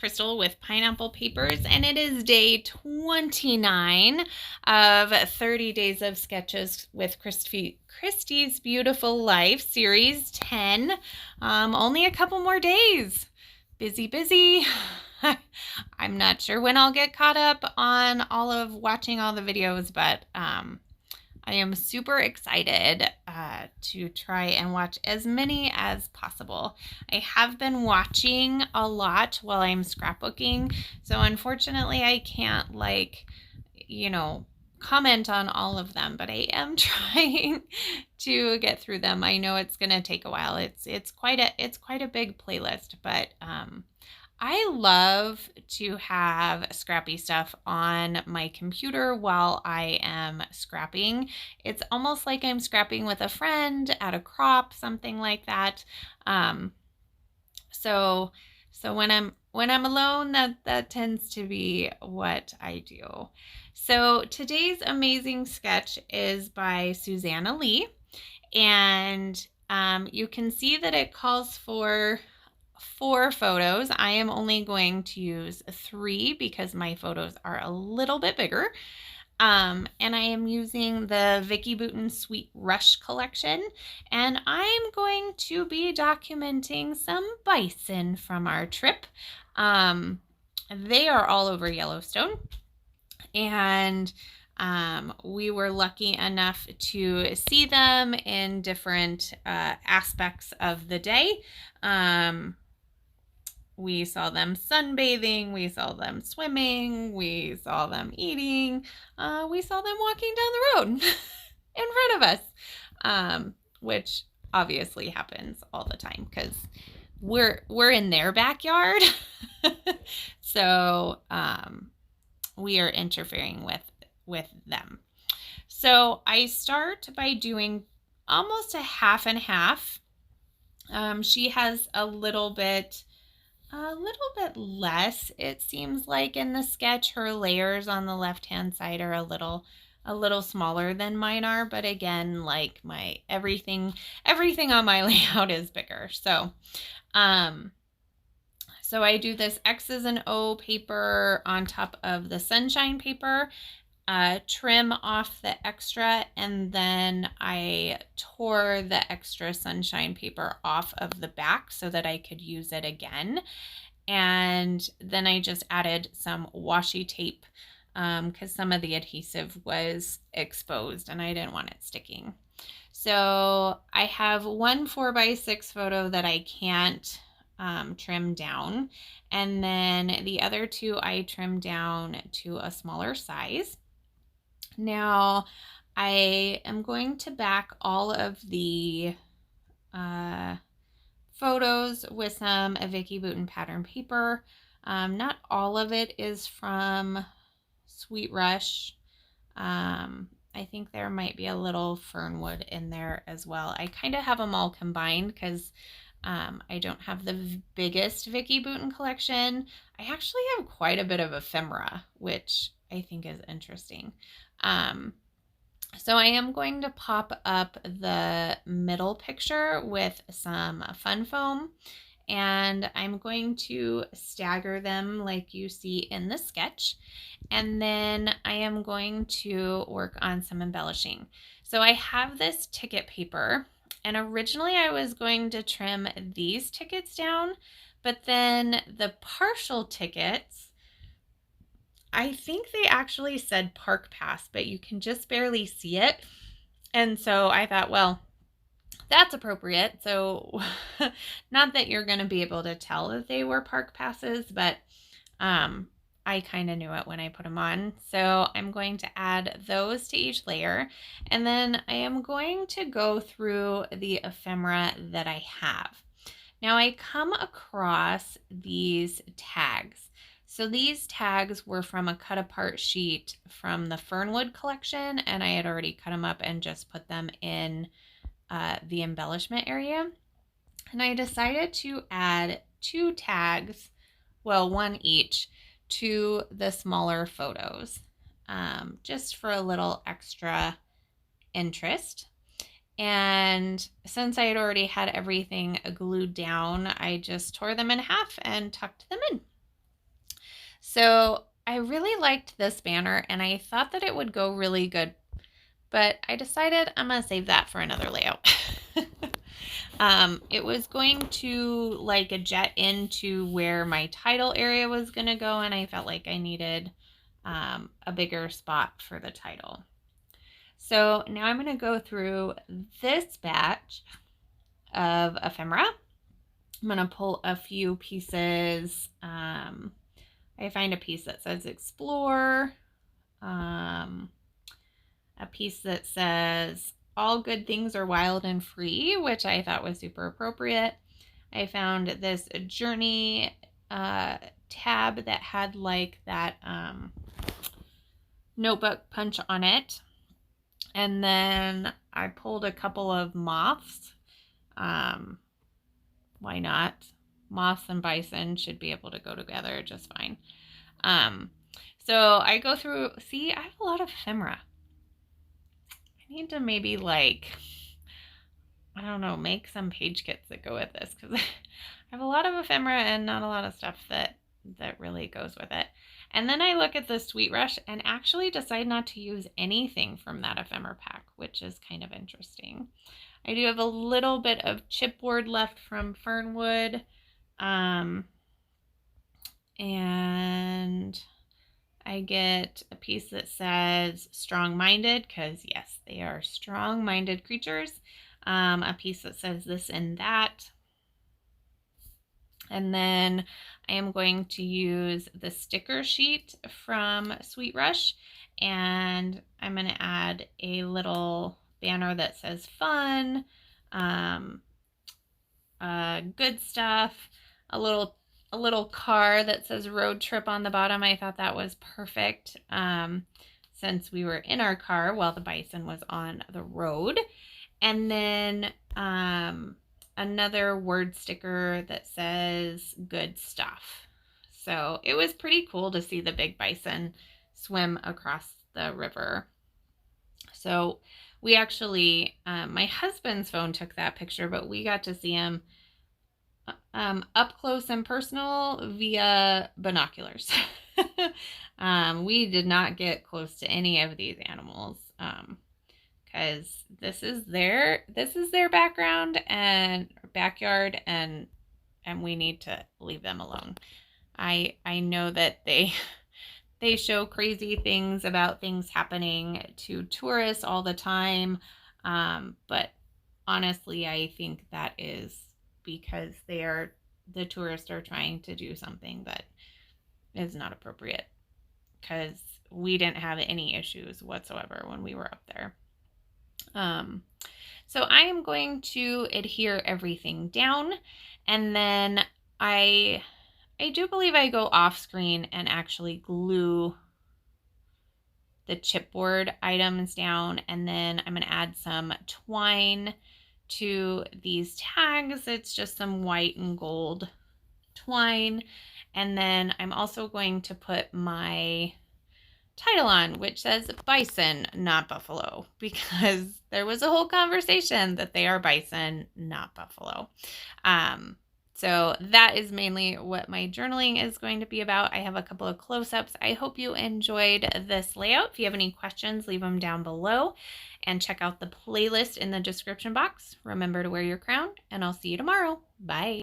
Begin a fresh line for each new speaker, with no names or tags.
Crystal with Pineapple Papers, and it is day 29 of 30 Days of Sketches with Christy's Beautiful Life, Series 10. Only a couple more days. Busy, busy. I'm not sure when I'll get caught up on watching all the videos, but I am super excited to try and watch as many as possible. I have been watching a lot while I'm scrapbooking, so unfortunately I can't comment on all of them, but I am trying to get through them. I know it's going to take a while. It's quite a big playlist, but I love to have scrappy stuff on my computer while I am scrapping. It's almost like I'm scrapping with a friend at a crop, something like that. So when I'm alone, that tends to be what I do. So today's amazing sketch is by Susanna Lee, and you can see that it calls for 4 photos. I am only going to use 3 because my photos are a little bit bigger. And I am using the Vicki Boutin Sweet Rush collection, and I'm going to be documenting some bison from our trip. They are all over Yellowstone, and we were lucky enough to see them in different aspects of the day. We saw them sunbathing, we saw them swimming, we saw them eating, we saw them walking down the road in front of us, which obviously happens all the time because we're in their backyard. So we are interfering with them. So I start by doing almost a half and half. She has a little bit less, it seems like, in the sketch. Her layers on the left hand side are a little smaller than mine are, but again, like my everything on my layout is bigger. So I do this X's and O paper on top of the sunshine paper, trim off the extra, and then I tore the extra sunshine paper off of the back so that I could use it again. And then I just added some washi tape because some of the adhesive was exposed and I didn't want it sticking. So I have one 4x6 photo that I can't trim down, and then the other 2 I trimmed down to a smaller size. Now I am going to back all of the photos with some Vicki Boutin pattern paper. Not all of it is from Sweet Rush. I think there might be a little Fernwood in there as well. I kind of have them all combined because I don't have the biggest Vicki Boutin collection. I actually have quite a bit of ephemera, which I think is interesting. So I am going to pop up the middle picture with some fun foam, and I'm going to stagger them like you see in the sketch, and then I am going to work on some embellishing. So I have this ticket paper, and originally I was going to trim these tickets down, but then the partial tickets, I think they actually said Park Pass, but you can just barely see it. And so I thought, well, that's appropriate. So not that you're going to be able to tell that they were Park Passes, but I kind of knew it when I put them on. So I'm going to add those to each layer. And then I am going to go through the ephemera that I have. Now I come across these tags. So these tags were from a cut apart sheet from the Fernwood collection, and I had already cut them up and just put them in the embellishment area. And I decided to add 2 tags, well, 1 each, to the smaller photos, just for a little extra interest. And since I had already had everything glued down, I just tore them in half and tucked them in. So I really liked this banner and I thought that it would go really good, but I decided I'm going to save that for another layout. It was going to like a jet into where my title area was going to go, and I felt like I needed a bigger spot for the title. So now I'm going to go through this batch of ephemera. I'm going to pull a few pieces. I find a piece that says explore, a piece that says all good things are wild and free, which I thought was super appropriate. I found this journey tab that had like that notebook punch on it. And then I pulled a couple of moths. Why not? Moths and bison should be able to go together just fine. So I go through, see, I have a lot of ephemera. I need to maybe like, I don't know, make some page kits that go with this, because I have a lot of ephemera and not a lot of stuff that really goes with it. And then I look at the Sweet Rush and actually decide not to use anything from that ephemera pack, which is kind of interesting. I do have a little bit of chipboard left from Fernwood. And I get a piece that says strong-minded, because yes, they are strong-minded creatures. A piece that says this and that. And then I am going to use the sticker sheet from Sweet Rush, and I'm going to add a little banner that says fun, good stuff, a little car that says road trip on the bottom. I thought that was perfect since we were in our car while the bison was on the road. And then another word sticker that says good stuff. So it was pretty cool to see the big bison swim across the river. So we actually, my husband's phone took that picture, but we got to see him up close and personal via binoculars. We did not get close to any of these animals because this is their background and backyard, and we need to leave them alone. I know that they show crazy things about things happening to tourists all the time, but honestly, I think that is because the tourists are trying to do something that is not appropriate, because we didn't have any issues whatsoever when we were up there. So I am going to adhere everything down, and then I do believe I go off screen and actually glue the chipboard items down, and then I'm going to add some twine to these tags. It's just some white and gold twine. And then I'm also going to put my title on, which says bison, not buffalo, because there was a whole conversation that they are bison, not buffalo. So that is mainly what my journaling is going to be about. I have a couple of close-ups. I hope you enjoyed this layout. If you have any questions, leave them down below, and check out the playlist in the description box. Remember to wear your crown, and I'll see you tomorrow. Bye.